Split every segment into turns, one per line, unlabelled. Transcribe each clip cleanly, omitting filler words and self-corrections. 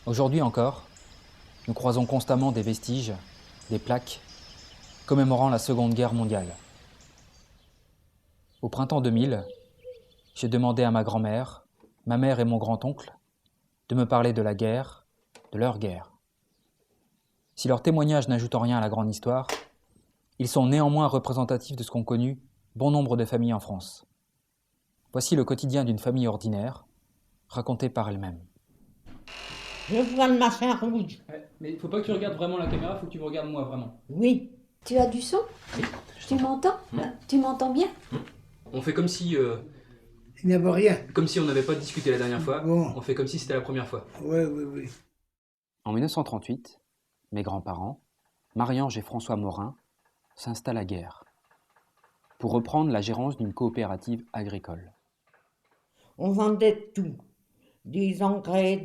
Aujourd'hui encore, nous croisons constamment des vestiges, des plaques, commémorant la Seconde Guerre mondiale. Au printemps 2000, j'ai demandé à ma grand-mère, ma mère et mon grand-oncle de me parler de la guerre, de leur guerre. Si leurs témoignages n'ajoutent rien à la grande histoire, ils sont néanmoins représentatifs de ce qu'ont connu bon nombre de familles en France. Voici le quotidien d'une famille ordinaire, raconté par elle-même.
Je vois le machin rouge.
Ouais, mais il faut pas que tu regardes vraiment la caméra, il faut que tu me regardes moi vraiment.
Oui.
Tu as du son?
Oui.
Tu m'entends? Tu m'entends bien?
On fait comme si,
Il n'y avait rien.
comme si on n'avait pas discuté la dernière fois,
Bon.
on fait comme si c'était la première fois.
Oui.
En 1938, mes grands-parents, Marie-Ange et François Morin, s'installent à Guères pour reprendre la gérance d'une coopérative agricole.
On vendait tout. Des engrais,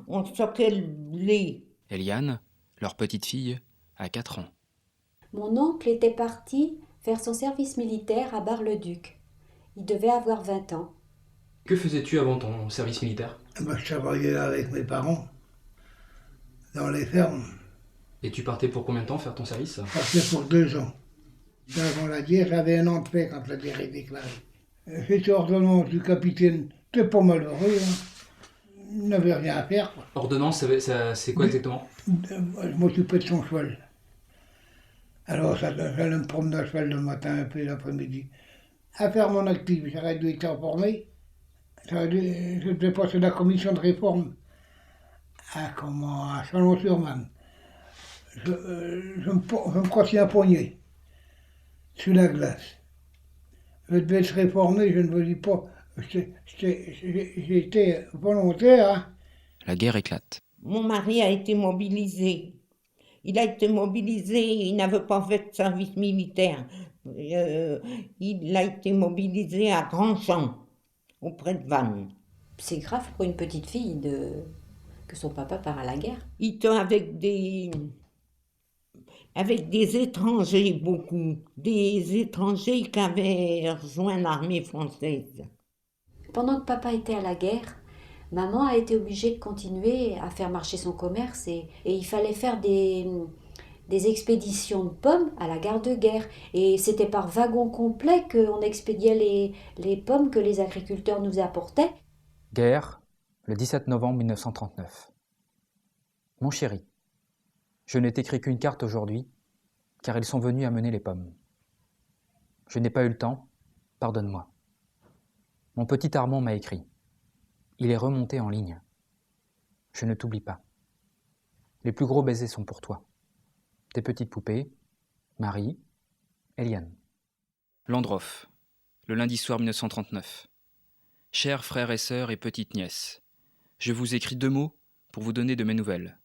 on stockait le blé.
Eliane, leur petite fille, a 4 ans.
Mon oncle était parti faire son service militaire à Bar-le-Duc. Il devait avoir 20 ans.
Que faisais-tu avant ton service militaire?
Je travaillais avec mes parents, dans les fermes.
Et tu partais pour combien de temps faire ton service?
Je partais pour 2 ans. Avant la guerre, j'avais un an de paix quand la guerre est déclarée. J'étais ordonnance du capitaine, c'était pas malheureux, il n'avait rien à faire.
Ordonnance, c'est quoi exactement?
Je m'occupais de son cheval. Alors j'allais me promener à cheval le matin, un peu l'après-midi. À faire mon actif, j'aurais dû être formé. Je devais passer la commission de réforme à Chalon-sur-Marne. Je me croisais un poignet sur la glace. Je devais être réformé, je ne vous dis pas. J'étais volontaire. Hein.
La guerre éclate.
Mon mari a été mobilisé. Il a été mobilisé, il n'avait pas fait de service militaire. Il a été mobilisé à Grandchamp, auprès de Vannes.
C'est grave pour une petite fille que son papa part à la guerre.
Il était avec des étrangers, beaucoup. Des étrangers qui avaient rejoint l'armée française.
Pendant que papa était à la guerre, maman a été obligée de continuer à faire marcher son commerce et il fallait faire des expéditions de pommes à la gare de Guères. Et c'était par wagon complet qu'on expédiait les pommes que les agriculteurs nous apportaient.
Guerre, le 17 novembre 1939. Mon chéri, je n'ai écrit qu'une carte aujourd'hui, car ils sont venus amener les pommes. Je n'ai pas eu le temps, pardonne-moi. Mon petit Armand m'a écrit. Il est remonté en ligne. Je ne t'oublie pas. Les plus gros baisers sont pour toi. Tes petites poupées, Marie, Eliane. Landroff, le lundi soir 1939. Chers frères et sœurs et petites nièces, je vous écris 2 mots pour vous donner de mes nouvelles.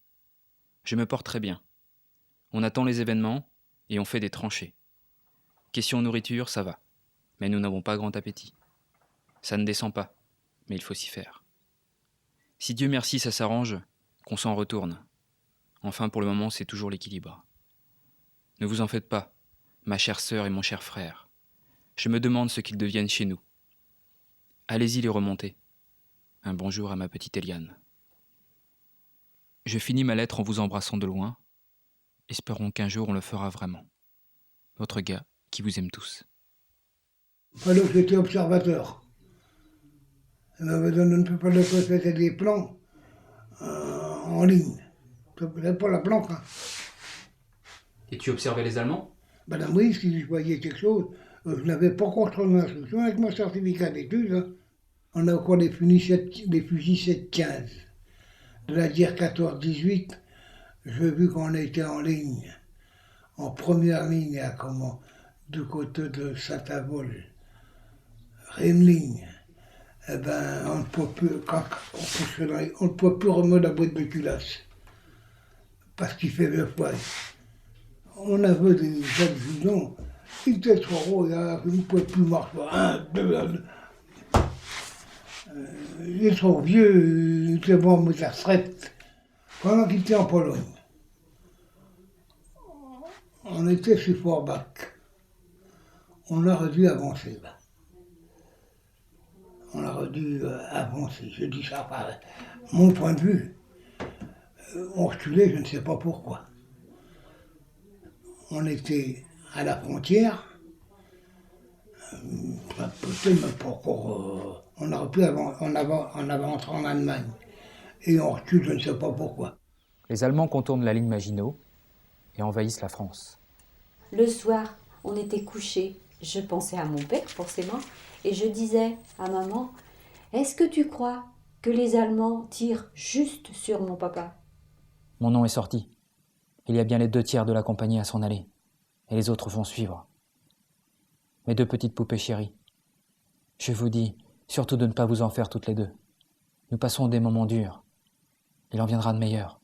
Je me porte très bien. On attend les événements et on fait des tranchées. Question nourriture, ça va. Mais nous n'avons pas grand appétit. Ça ne descend pas, mais il faut s'y faire. Si Dieu merci ça s'arrange, qu'on s'en retourne. Enfin pour le moment c'est toujours l'équilibre. Ne vous en faites pas, ma chère sœur et mon cher frère. Je me demande ce qu'ils deviennent chez nous. Allez-y les remonter. Un bonjour à ma petite Eliane. Je finis ma lettre en vous embrassant de loin. Espérons qu'un jour on le fera vraiment. Votre gars qui vous aime tous.
Alors j'étais observateur. On m'avait donné une peu de faire des plans en ligne. C'est pas la planque. Hein.
Et tu observais les Allemands?
Madame, oui, si je voyais quelque chose, je n'avais pas contre l'instruction avec mon certificat d'études. Hein. On a encore des fusils 7,15. De la guerre 14-18, j'ai vu qu'on était en ligne, en première ligne, à du côté de Saint-Avold, Rémeline. Eh ben, on ne peut plus remettre la boîte de culasse, parce qu'il fait le froid. On avait des adjudants, ils étaient trop hauts, on ne pouvait plus marcher. 1, 2, il est trop vieux, il était bon à sa retraite. Pendant qu'il était en Pologne, on était sur Forbach. On aurait dû avancer là. On aurait dû avancer. Je dis ça par mon point de vue. On reculait, je ne sais pas pourquoi. On était à la frontière, peut-être même pas encore, on aurait pu on avait entré en Allemagne. Et on recule, je ne sais pas pourquoi.
Les Allemands contournent la ligne Maginot et envahissent la France.
Le soir, on était couchés. Je pensais à mon père, forcément, et je disais à maman, est-ce que tu crois que les Allemands tirent juste sur mon papa?
Mon nom est sorti. Il y a bien les 2/3 de la compagnie à s'en aller, et les autres vont suivre. Mes 2 petites poupées chéries, je vous dis surtout de ne pas vous en faire toutes les 2. Nous passons des moments durs. Il en viendra de meilleurs.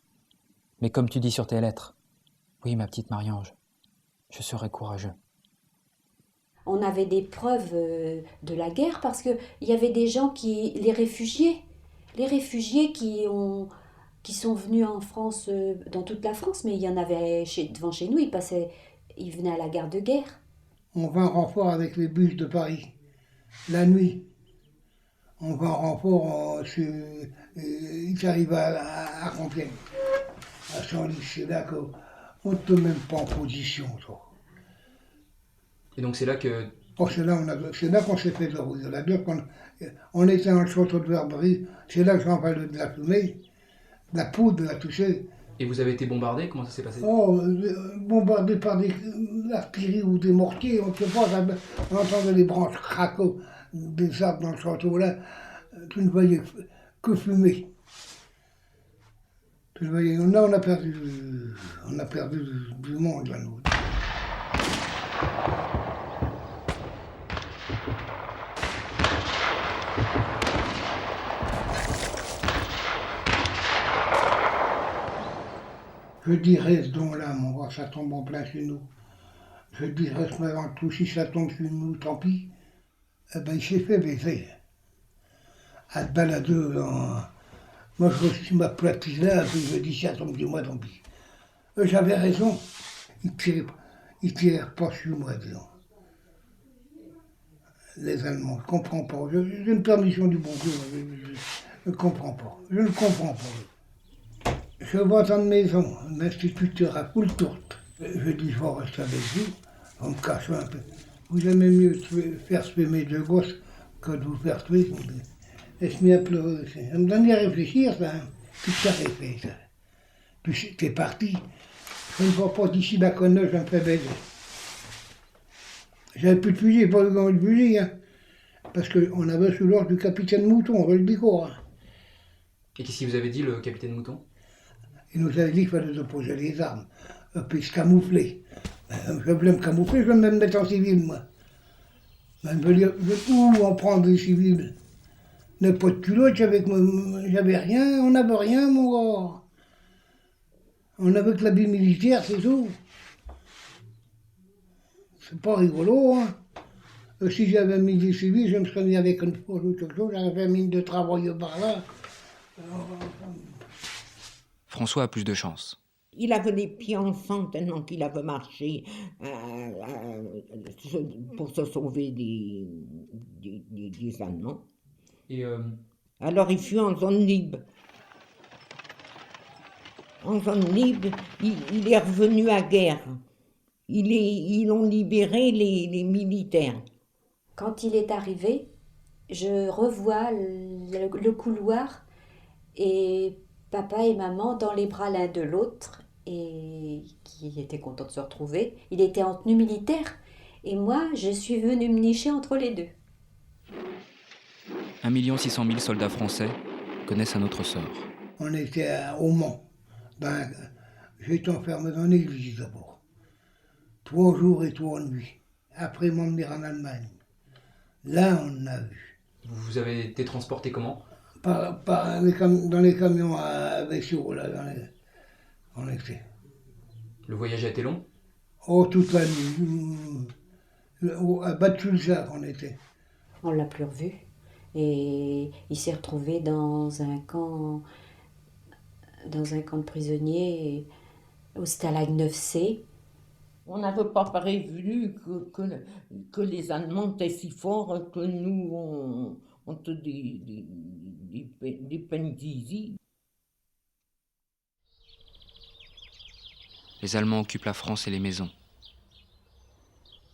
Mais comme tu dis sur tes lettres, oui, ma petite Marie-Ange, je serai courageux.
On avait des preuves de la guerre parce qu'il y avait des gens les réfugiés qui sont venus en France, dans toute la France, mais il y en avait devant chez nous, ils venaient à la gare de guerre.
On va en renfort avec les bus de Paris, la nuit. On va en renfort, ils arrivent à Compiègne, à Senlis. C'est là qu'on ne te met même pas en position, toi.
Et donc c'est là que...
Oh, c'est là qu'on s'est fait dérouiller. On était dans le château de Verberie, c'est là que j'en parle de la fumée, de la poudre, de la toucher.
Et vous avez été bombardé? Comment ça s'est passé?
Oh, bombardé par des artilleries ou des mortiers, on ne sait pas, on entendait les branches craquer des arbres dans le château là, tu ne voyais que fumer. Tu ne voyais, là on a perdu du monde là, nous. Je dirais ce don-là, mon gars, ça tombe en plein chez nous. Je dirais ce avant tout, si ça tombe chez nous, tant pis. Eh ben, il s'est fait baiser. À te balader dans... Moi, je reçus ma platine là, puis je dis, si ça tombe chez moi, tant pis. J'avais raison. Ils tirèrent pas sur moi, disons. Les Allemands, je comprends pas. J'ai une permission du bon Dieu, je ne comprends pas. Je ne comprends pas. Je vois dans une maison, un instituteur à full tourte. Je dis, je vais rester avec vous, on me cache un peu. Vous aimez mieux faire tuer mes 2 gosses que de vous faire tuer. Et je m'y ai pleuré. Ça me donne à réfléchir, ça. Puis ça fait ça. Puis t'es parti. Je ne vois pas d'ici la conneuse, je me fais baiser. J'avais plus de fusil, pas de fusil, hein. Parce qu'on avait sous l'ordre du capitaine Mouton, rue le Bicourt. Hein.
Et qu'est-ce qu'il vous avait dit, le capitaine Mouton?
Il nous avait dit qu'il fallait se poser les armes, puis se camoufler. Je voulais me camoufler, je voulais me mettre en civil, moi. Ben, je veux dire, où on prend des civils? N'a pas de culotte, j'avais rien, on n'avait rien, mon gars. On avait que l'habit militaire, c'est tout. C'est pas rigolo, hein. Si j'avais mis des civils, je me serais mis avec une fourche ou quelque chose, j'aurais fait mine de travail par là.
François a plus de chance.
Il avait les pieds en sang tellement qu'il avait marché pour se sauver des Allemands.
Et
Alors il fut en zone libre. En zone libre, il est revenu à guerre. Ils ont libéré les militaires.
Quand il est arrivé, je revois le couloir et papa et maman dans les bras l'un de l'autre et qui étaient contents de se retrouver. Il était en tenue militaire et moi, je suis venue me nicher entre les deux.
1 600 000 soldats français connaissent un autre sort.
On était au Mans. J'étais enfermé dans l'église d'abord. 3 jours et 3 nuits. Après m'emmener en Allemagne. Là, on a vu.
Vous avez été transporté comment?
Dans les camions à vaisseau, là, on était.
Le voyage a été long?
Oh, toute la nuit. À Batulza, on était.
On l'a plus revu et il s'est retrouvé dans un camp de prisonniers au Stalag 9C.
On n'avait pas prévu que les Allemands étaient si forts que nous, on te des peines d'easy.
Les Allemands occupent la France et les maisons.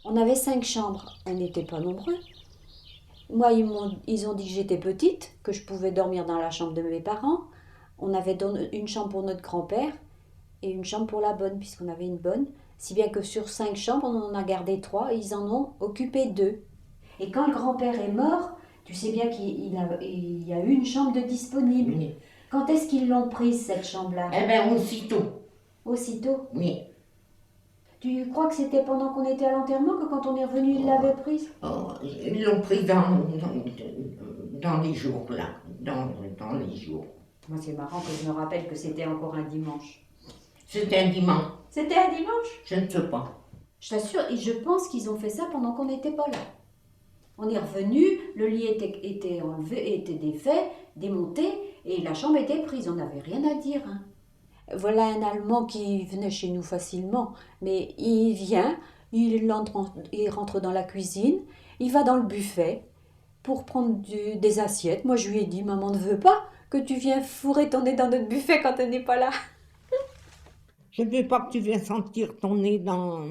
On avait 5 chambres, on n'était pas nombreux. Moi, ils ont dit que j'étais petite, que je pouvais dormir dans la chambre de mes parents. On avait une chambre pour notre grand-père et une chambre pour la bonne, puisqu'on avait une bonne. Si bien que sur 5 chambres, on en a gardé 3 et ils en ont occupé 2. Et quand le grand-père est mort, tu sais bien qu'il y a eu une chambre de disponible.
Oui.
Quand est-ce qu'ils l'ont prise, cette chambre-là?
Eh bien, aussitôt.
Aussitôt.
Oui.
Tu crois que c'était pendant qu'on était à l'enterrement que quand on est revenu, ils l'avaient prise?
Oh, ils l'ont pris dans les jours, là. Dans les jours.
Moi, c'est marrant que je me rappelle que c'était encore un dimanche.
C'était un dimanche.
C'était un dimanche?
Je ne sais pas.
Je t'assure, et je pense qu'ils ont fait ça pendant qu'on n'était pas là. On est revenu, le lit était enlevé, était défait, démonté, et la chambre était prise. On n'avait rien à dire. Hein. Voilà un Allemand qui venait chez nous facilement, mais il vient, il rentre dans la cuisine, il va dans le buffet pour prendre des assiettes. Moi, je lui ai dit, maman ne veut pas que tu viennes fourrer ton nez dans notre buffet quand elle n'est pas là.
Je ne veux pas que tu viennes sentir ton nez dans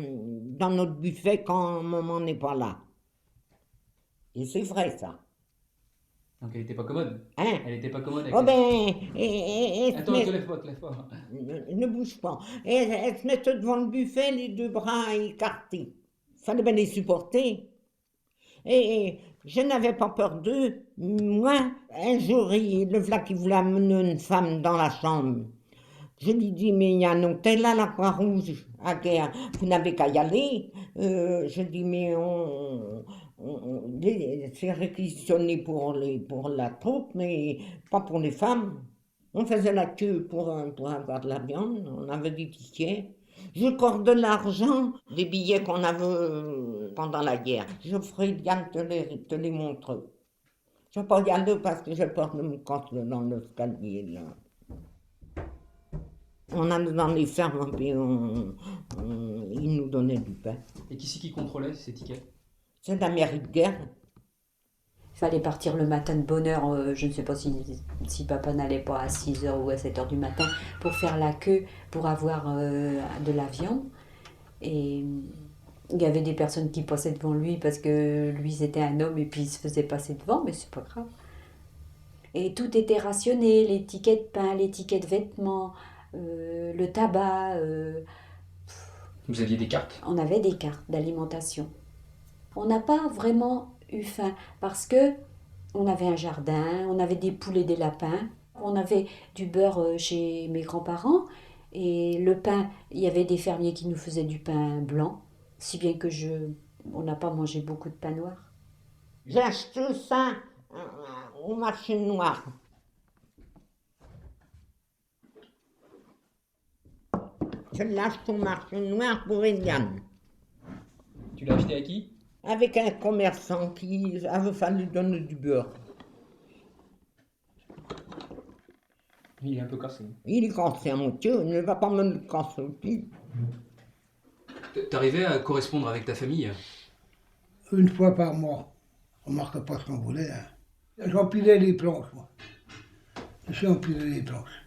notre buffet quand maman n'est pas là. Et c'est vrai, ça.
Donc elle n'était pas commode.
Hein?
Elle n'était pas commode avec
Oh
elle.
ben,
Attends, te lève pas, te lève pas.
Ne bouge pas. Et elle se mettait devant le buffet, les 2 bras écartés. Il fallait bien les supporter. Et je n'avais pas peur d'eux. Moi, un jour, le voilà qui voulait amener une femme dans la chambre. Je lui dis, mais il y a un hôtel à la Croix-Rouge, à Guerre. Vous n'avez qu'à y aller. Je dis, mais c'est réquisitionné pour la troupe, mais pas pour les femmes. On faisait la queue pour avoir de la viande, on avait des tickets. Je corde de l'argent, des billets qu'on avait pendant la guerre. Je ferai bien te les montrer. Je ne vais pas y aller parce que j'ai peur de me casser dans l'escalier, là. On allait dans les fermes et ils nous donnaient du pain.
Et qui c'est qui contrôlait ces tickets?
C'est la mairie de guerre.
Il fallait partir le matin de bonne heure, je ne sais pas si papa n'allait pas à 6h ou à 7h du matin pour faire la queue, pour avoir de la viande. Et il y avait des personnes qui passaient devant lui parce que lui c'était un homme et puis il se faisait passer devant, mais c'est pas grave. Et tout était rationné, les tickets de pain, les tickets de vêtements, le tabac.
Vous aviez des cartes?
On avait des cartes d'alimentation. On n'a pas vraiment eu faim parce que on avait un jardin, on avait des poules et des lapins, on avait du beurre chez mes grands-parents et le pain, il y avait des fermiers qui nous faisaient du pain blanc, si bien que on n'a pas mangé beaucoup de pain noir.
J'ai acheté ça au marché noir. Je l'ai acheté au marché noir pour Eliane.
Tu l'as acheté à qui?
Avec un commerçant qui avait fallu donner du beurre.
Il est un peu cassé.
Il est cassé à moitié, il ne va pas me le casser aussi.
T'arrivais à correspondre avec ta famille?
Une fois par mois. On ne marque pas ce qu'on voulait. Hein. J'empilais les planches, moi. Je suis empilé les planches.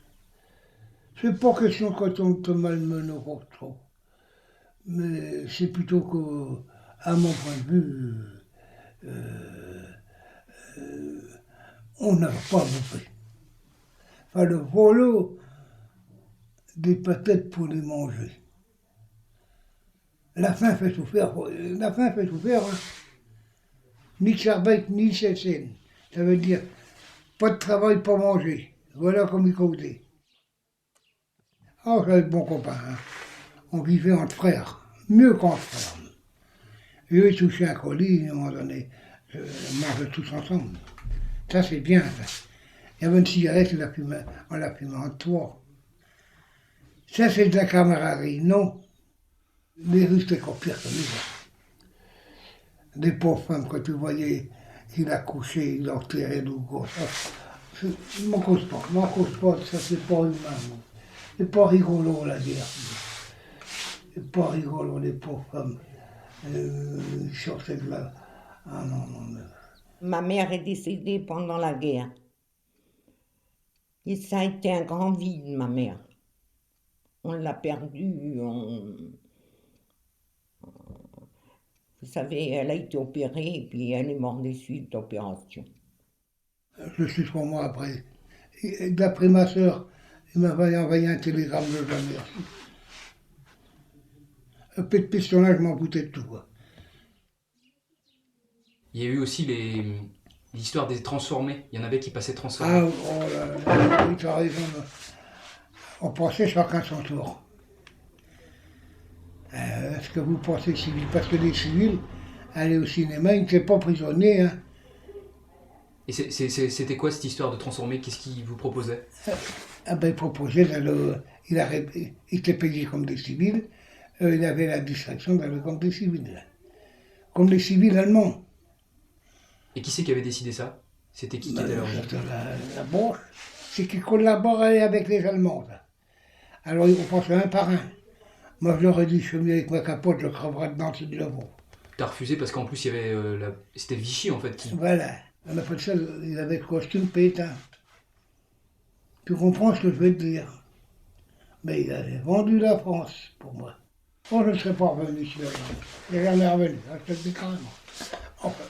C'est pas question quand on te malmène trop. Mais c'est plutôt que, à mon point de vue, on n'a pas bouffé. Fallait voler des patates pour les manger. La faim fait souffrir. Hein. Ni charbet, ni cessine. Ça veut dire pas de travail, pas manger. Voilà comme il causait. Ah, j'avais de bons copains. Hein. On vivait entre frères. Mieux qu'entre frères. Eux, ils touchaient un colis, à un moment donné. On mangeait tous ensemble. Ça, c'est bien, ça. Il y avait une cigarette, on la fumait en trois. Ça, c'est de la camaraderie, non. Les Russes, c'était encore pire que nous. Des pauvres femmes, quand tu voyais qu'il a couché, il a enterré le gauche. Je m'en cause pas, ça c'est pas humain. C'est pas rigolo la guerre. C'est pas rigolo les pauvres femmes. Ils sortaient de là. Ah non.
Ma mère est décédée pendant la guerre. Et ça a été un grand vide, ma mère. On l'a perdue. Vous savez, elle a été opérée et puis elle est morte des suites d'opération.
Je suis 3 mois après. Et d'après ma soeur, il m'avait envoyé un télégramme de jamais reçu. Un peu de pistonnage, je m'en foutais de tout, quoi.
Il y a eu aussi l'histoire des transformés. Il y en avait qui passaient transformés.
Ah, oh là là, oui, tu as raison. Là. On pensait chacun son tour. Est-ce que vous pensez civil? Parce que les civils, aller au cinéma, ils n'étaient pas prisonniers. Hein.
Et c'était quoi cette histoire de transformés? Qu'est-ce qu'ils vous proposaient?
Ah ben, il proposait d'aller. Il était payé comme des civils. Il avait la distraction d'aller comme des civils. Comme les civils allemands.
Et qui c'est qui avait décidé ça? C'était qui était à l'origine?
La Bourse, c'est qu'ils collaboraient avec les Allemands. Là. Alors on pensait un par un. Moi je leur ai dit, je suis venu avec ma capote, je creverai dedans, c'est de l'eau.
T'as refusé parce qu'en plus il y avait c'était Vichy en fait qui...
Voilà, on appelle ça, il avait le costume pétain. Tu comprends ce que je veux te dire? Mais il avait vendu la France pour moi. Oh, je ne serais pas revenu ici. Il n'est jamais revenu, je te le dis carrément. Enfin,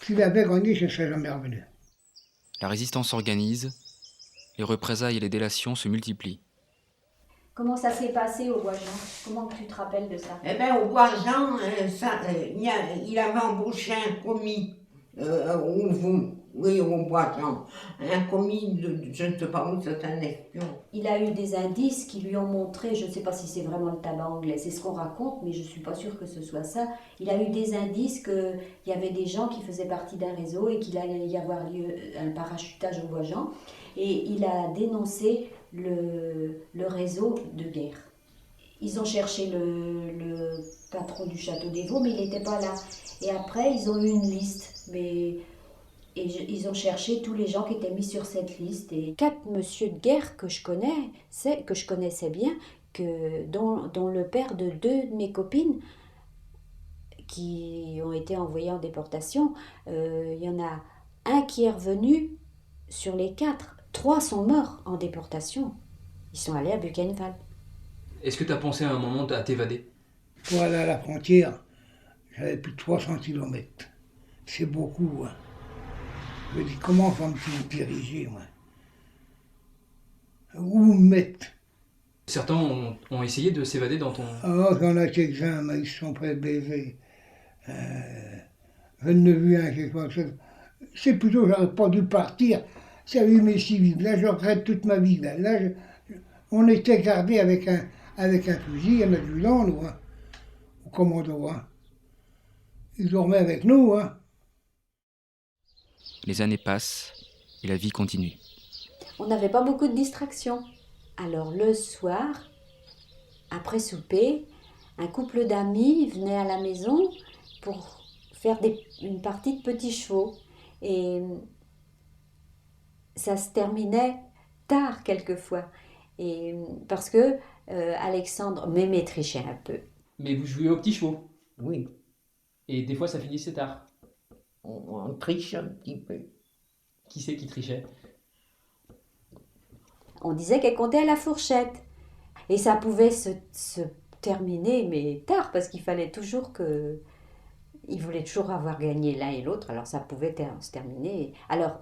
s'il avait gagné, je ne serais jamais revenu.
La résistance s'organise, les représailles et les délations se multiplient.
Comment ça s'est passé au Bois-Jean? Comment tu te rappelles de ça?
Eh bien, au Bois-Jean, il avait embauché un commis au Bois-Jean. Un commis de, je ne sais pas où, c'est un espion.
Il a eu des indices qui lui ont montré, je ne sais pas si c'est vraiment le tabac anglais, c'est ce qu'on raconte, mais je ne suis pas sûre que ce soit ça. Il a eu des indices qu'il y avait des gens qui faisaient partie d'un réseau et qu'il allait y avoir lieu un parachutage au Bois-Jean. Et il a dénoncé le réseau de guerre. Ils ont cherché le patron du château des Vaux, mais il n'était pas là. Et après, ils ont eu une liste, ils ont cherché tous les gens qui étaient mis sur cette liste. Et 4 monsieur de guerre que je connaissais bien, dont le père de 2 de mes copines, qui ont été envoyés en déportation, il y en a un qui est revenu sur les 4. 3 sont morts en déportation. Ils sont allés à Buchenwald.
Est-ce que tu as pensé à un moment à t'évader?
Pour aller à la frontière, j'avais plus de 300 km. C'est beaucoup. Hein. Je me dis, comment je vais me diriger, moi? Où me mettre?
Certains ont essayé de s'évader dans ton...
Ah, j'en ai quelques-uns, mais ils se sont prêts baiser. Je ne vu un quelque chose. C'est plutôt, j'aurais pas dû partir. J'avais eu mes civils. Là, je regrette toute ma vie. Là, on était gardés avec un fusil, un adjudant, nous, hein, au commando. Hein. Ils dormaient avec nous. Hein.
Les années passent et la vie continue.
On n'avait pas beaucoup de distractions. Alors le soir, après souper, un couple d'amis venait à la maison pour faire une partie de petits chevaux. Et ça se terminait tard quelquefois. Et parce que Alexandre m'aimait tricher un peu.
Mais vous jouez aux petits chevaux?
Oui,
Et des fois ça finissait tard.
on triche un petit peu.
Qui c'est qui trichait?
On disait qu'elle comptait à la fourchette. Et ça pouvait se terminer, mais tard, parce qu'il fallait toujours que... Ils voulaient toujours avoir gagné l'un et l'autre, alors ça pouvait se terminer. Alors,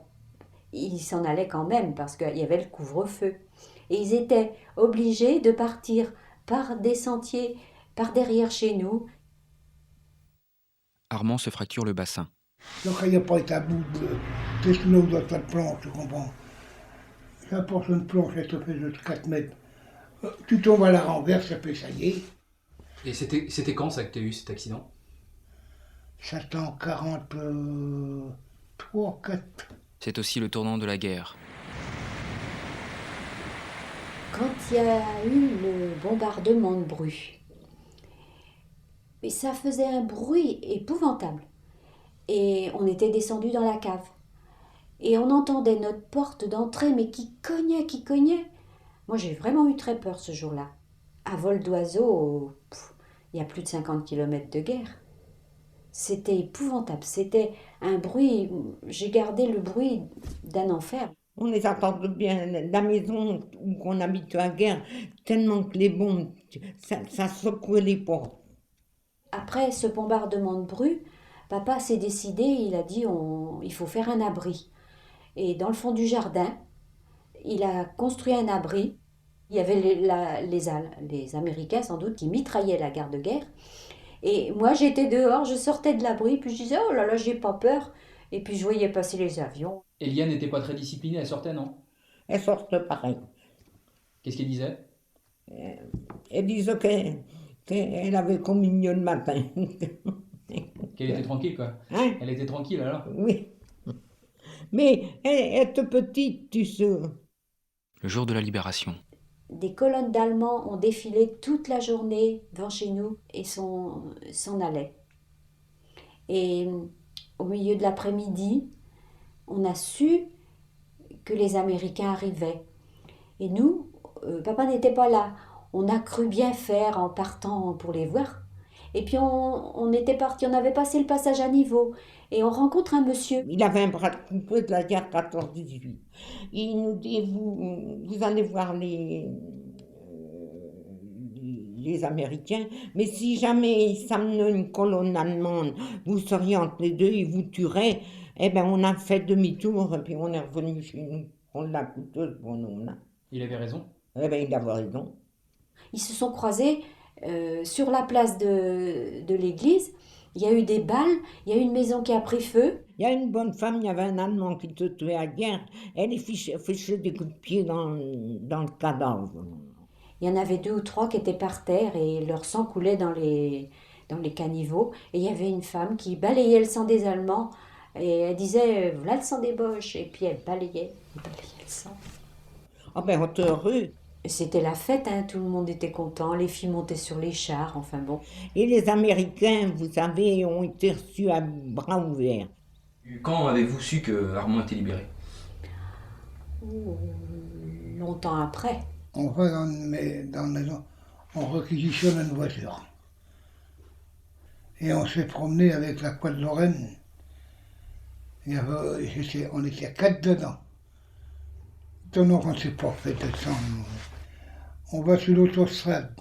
ils s'en allaient quand même, parce qu'il y avait le couvre-feu. Et ils étaient obligés de partir par des sentiers, par derrière chez nous.
Armand se fracture le bassin.
Donc, il n'y a pas été à bout de snow dans ta planche, tu comprends? Ça porte une planche, elle te fait de 4 mètres. Tu tombes à la renverse, ça fait ça y est.
Et c'était quand ça que tu as eu cet accident?
Ça fait en 43, 4.
C'est aussi le tournant de la guerre.
Quand il y a eu le bombardement de Bru, et ça faisait un bruit épouvantable. Et on était descendu dans la cave. Et on entendait notre porte d'entrée, mais qui cognait, qui cognait. Moi, j'ai vraiment eu très peur ce jour-là. À vol d'oiseau, il y a plus de 50 km de guerre. C'était épouvantable. C'était un bruit, j'ai gardé le bruit d'un enfer.
On les entend bien. La maison où on habite à Guerre, tellement que les bombes, ça secouait les portes.
Après ce bombardement de Bru, papa s'est décidé, il a dit il faut faire un abri. Et dans le fond du jardin, il a construit un abri. Il y avait les Américains sans doute qui mitraillaient la gare de Guerre. Et moi j'étais dehors, je sortais de l'abri, puis je disais oh là là, j'ai pas peur. Et puis je voyais passer les avions.
Eliane n'était pas très disciplinée, elle sortait, non?
Elles sortent pareil.
Qu'est-ce qu'elle disait?
Elles disent qu'elle avait communion le matin.
Qu'elle était tranquille, quoi.
Hein?
Elle était tranquille, alors?
Oui. Mais elle est petite, tu sais.
Le jour de la libération.
Des colonnes d'Allemands ont défilé toute la journée devant chez nous et s'en allaient. Et au milieu de l'après-midi, on a su que les Américains arrivaient. Et nous, papa n'était pas là. On a cru bien faire en partant pour les voir. Et puis on était parti, on avait passé le passage à niveau. Et on rencontre un monsieur.
Il avait un bras de coupé de la guerre 14-18. Il nous dit, vous allez voir les Américains, mais si jamais ils s'amenaient une colonne allemande, vous seriez entre les deux, ils vous tueraient. Eh bien, on a fait demi-tour, et puis on est revenu chez nous. On l'a coûteuse pour nous, là.
Il avait raison.
Eh bien, il avait raison.
Ils se sont croisés sur la place de l'église. Il y a eu des balles, il y a eu une maison qui a pris feu.
Il y a une bonne femme, il y avait un Allemand qui te tuait à guerre. Elle fichait des coups de pied dans le cadavre.
Il y en avait 2 ou 3 qui étaient par terre et leur sang coulait dans les caniveaux. Et il y avait une femme qui balayait le sang des Allemands et elle disait « Voilà le sang des Boches !» Et puis elle balayait le sang.
Ah ben, on était heureux.
C'était la fête, hein, tout le monde était content, les filles montaient sur les chars, enfin bon.
Et les Américains, vous savez, ont été reçus à bras ouverts.
Quand avez-vous su que Armand était libéré?
Longtemps après.
On va dans la maison, on réquisitionne une voiture. Et on s'est promené avec la Croix de Lorraine. On était 4 dedans. Donc on ne s'est pas fait descendre. On va sur l'autostrade,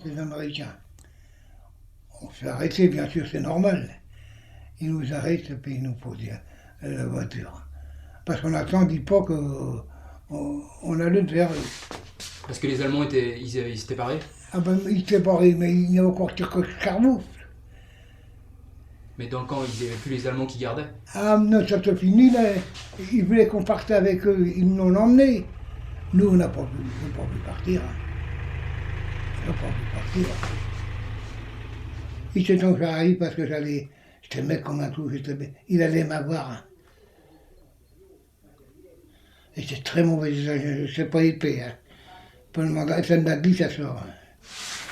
les Américains. On s'est arrêté, bien sûr, c'est normal. Ils nous arrêtent et puis ils nous posent la voiture. Parce qu'on n'attendit pas qu'on allait vers eux.
Parce que les Allemands ils s'étaient barrés?
Ah ben, ils étaient barrés, mais il n'y a encore que Carmouf.
Mais dans le camp, il n'y avait plus les Allemands qui gardaient?
Ah non, ça se finit là. Ils voulaient qu'on parte avec eux, ils nous l'ont emmené. Nous, on n'a pas pu partir. On n'a pas pu partir. Il s'est donc arrivé parce que j'étais mec comme un tout, il allait m'avoir. Et c'est très mauvais, je ne sais pas épais. Hein. Pour le mandat, ça m'a dit, ça sort.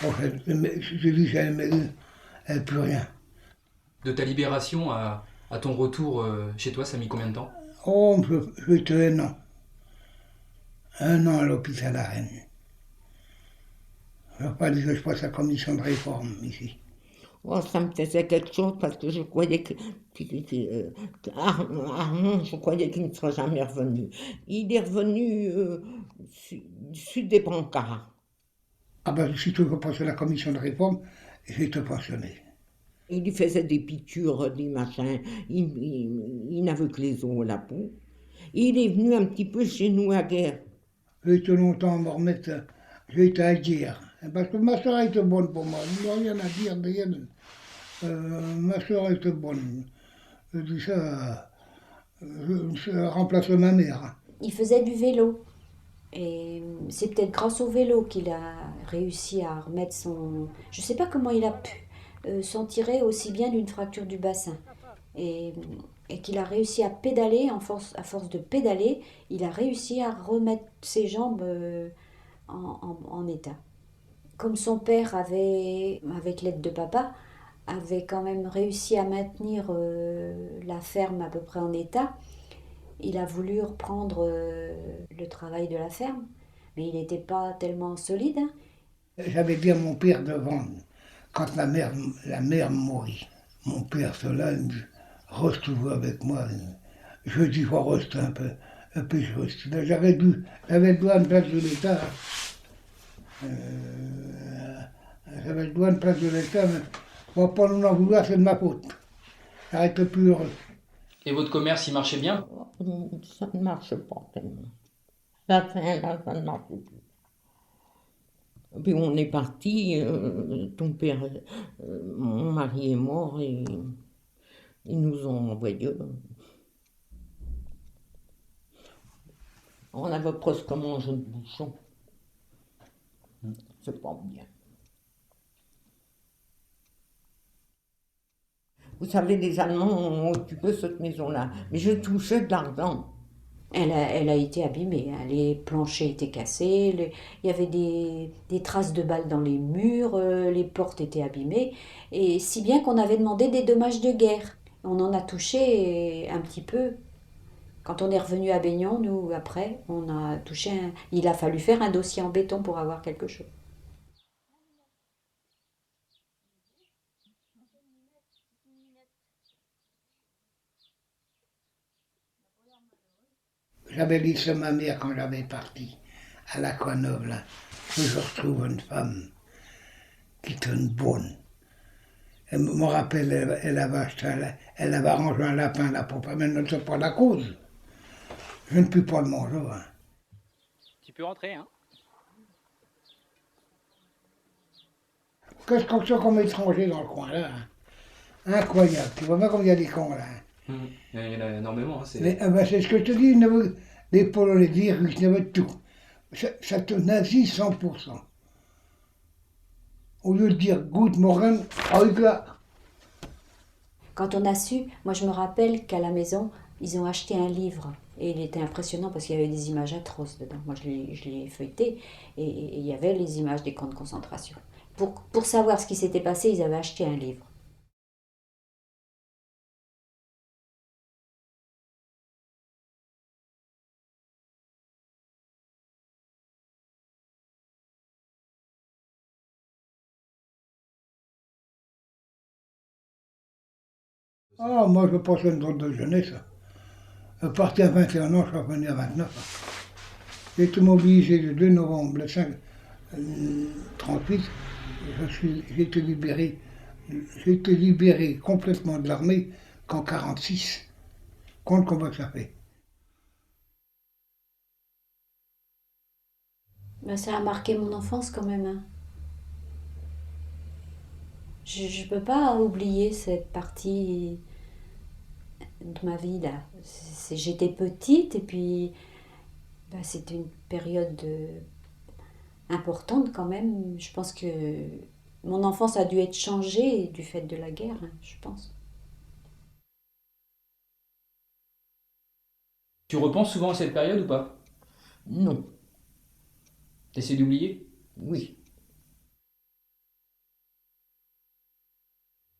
Bon, je dis, j'avais plus rien.
De ta libération à ton retour chez toi, ça a mis combien de temps?
Oh, j'étais 1 an. 1 an à l'hôpital à Rennes. Je ne veux pas dire que je passe la commission de réforme ici.
Oh, ça me faisait quelque chose parce que je croyais Armand, je croyais qu'il ne serait jamais revenu. Il est revenu du sud des brancards.
Ah ben, si tu veux passer la commission de réforme, j'ai été pensionné.
Il lui faisait des piqûres, des machins. Il n'avait que les os à la peau. Il est venu un petit peu chez nous à Guerre.
J'ai été longtemps à me remettre. J'ai été à Guerre. Parce que ma soeur était bonne pour moi. Il n'y a rien à dire d'elle. Ma soeur était bonne. Je dis ça, je remplace ma mère.
Il faisait du vélo. Et c'est peut-être grâce au vélo qu'il a réussi à remettre son... Je ne sais pas comment il a pu s'en tirer aussi bien d'une fracture du bassin. Et qu'il a réussi à pédaler, à force de pédaler, il a réussi à remettre ses jambes en état. Comme son père avait, avec l'aide de papa, avait quand même réussi à maintenir la ferme à peu près en état, il a voulu reprendre le travail de la ferme, mais il n'était pas tellement solide. Hein.
J'avais dit à mon père devant, quand la mère mourit, mon père, cela, reste toujours avec moi. Je dis, faut rester un peu. Et puis j'avais le droit de place de l'État. J'avais le droit de place de l'État, mais on va pas nous en vouloir, c'est de ma faute. J'arrête plus heureux.
Et votre commerce, il marchait bien?
Ça ne marche pas tellement. La fin, là, ça ne marche plus. Puis on est parti, ton père, mon mari est mort et ils nous ont envoyés. On avait presque mangé de bouchon. C'est pas bien. Vous savez, les Allemands ont occupé cette maison-là, mais je touchais de l'argent.
Elle a été abîmée, hein. Les planchers étaient cassés, il y avait des traces de balles dans les murs, les portes étaient abîmées, et si bien qu'on avait demandé des dommages de guerre. On en a touché un petit peu. Quand on est revenu à Baignan, nous, après, on a touché il a fallu faire un dossier en béton pour avoir quelque chose.
J'avais dit ça à ma mère quand j'avais parti à la Courneuve, là, que je retrouve une femme qui est une bonne. Elle me rappelle, elle avait arrangé un lapin là pour pas, mais ne c'est pas la cause. Je ne peux pas le manger. Hein.
Tu peux rentrer, hein?
Qu'est-ce qu'on soit comme étranger dans le coin là? Hein? Incroyable. Tu vois pas comme il y a des cons là. Hein?
Il y en a énormément. Hein,
C'est ce que je te dis, les Polonais, les Russes, il y avait tout. Ça te nazie 100%. Au lieu de dire Good Morgen, là.
Quand on a su, moi je me rappelle qu'à la maison, ils ont acheté un livre. Et il était impressionnant parce qu'il y avait des images atroces dedans. Moi je l'ai feuilleté et il y avait les images des camps de concentration. Pour savoir ce qui s'était passé, ils avaient acheté un livre.
Ah, moi je passe une drôle de jeunesse. Je suis parti à 21 ans, je suis revenu à 29 ans. J'ai été mobilisé le 2 novembre, le 5 38. J'ai été libéré complètement de l'armée qu'en 46. Compte combien ça fait.
Ben, ça a marqué mon enfance quand même. Hein. Je ne peux pas oublier cette partie de ma vie là. J'étais petite et puis ben, c'était une période importante quand même. Je pense que mon enfance a dû être changée du fait de la guerre, hein, je pense.
Tu repenses souvent à cette période ou pas?
Non,
T'essaies d'oublier?
oui.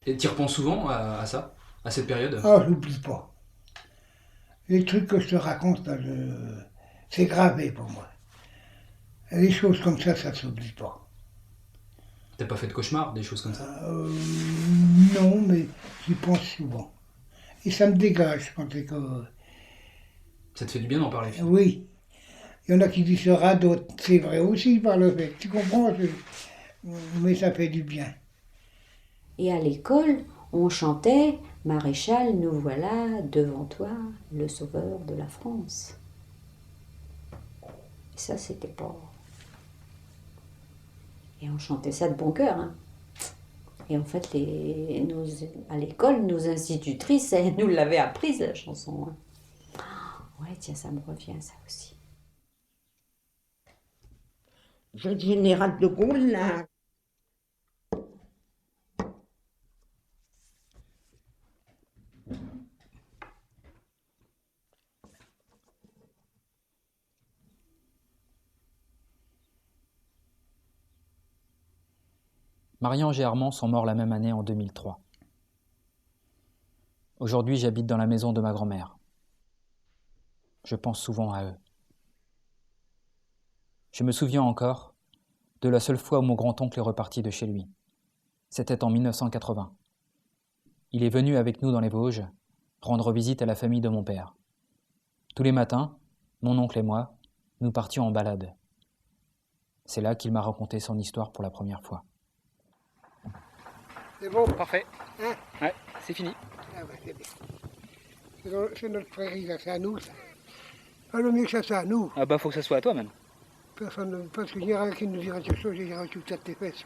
Et tu repenses souvent à ça? À cette période?
Ah, je n'oublie pas. Les trucs que je te raconte, là, c'est gravé pour moi. Les choses comme ça ne s'oublie pas.
T'as pas fait de cauchemar, des choses comme ça?
Non, mais j'y pense souvent. Et ça me dégage quand c'est que...
Ça te fait du bien d'en parler?
Oui. Il y en a qui disent ça, d'autres. C'est vrai aussi par le fait. Tu comprends? Mais ça fait du bien.
Et à l'école, on chantait « Maréchal, nous voilà devant toi, le sauveur de la France ». Et ça, c'était pas... Et on chantait ça de bon cœur. Hein. Et en fait, à l'école, nos institutrices, elles nous l'avaient apprise, la chanson. Hein. Ouais, tiens, ça me revient, ça aussi.
Le général de Gaulle, là.
Marie-Ange et Armand sont morts la même année en 2003. Aujourd'hui, j'habite dans la maison de ma grand-mère. Je pense souvent à eux. Je me souviens encore de la seule fois où mon grand-oncle est reparti de chez lui. C'était en 1980. Il est venu avec nous dans les Vosges rendre visite à la famille de mon père. Tous les matins, Mon oncle et moi, nous partions en balade. C'est là qu'il m'a raconté son histoire pour la première fois.
C'est bon.
Parfait.
Hein?
Ouais, c'est fini.
Ah bah, c'est bien. C'est notre prairie, ça, c'est à nous. Ça. Pas le mieux que ça, c'est à nous.
Ah bah faut que ça soit à toi, man.
Personne, parce qu'il n'y a rien qui nous dira quelque chose, il dira tout ça de tes fesses.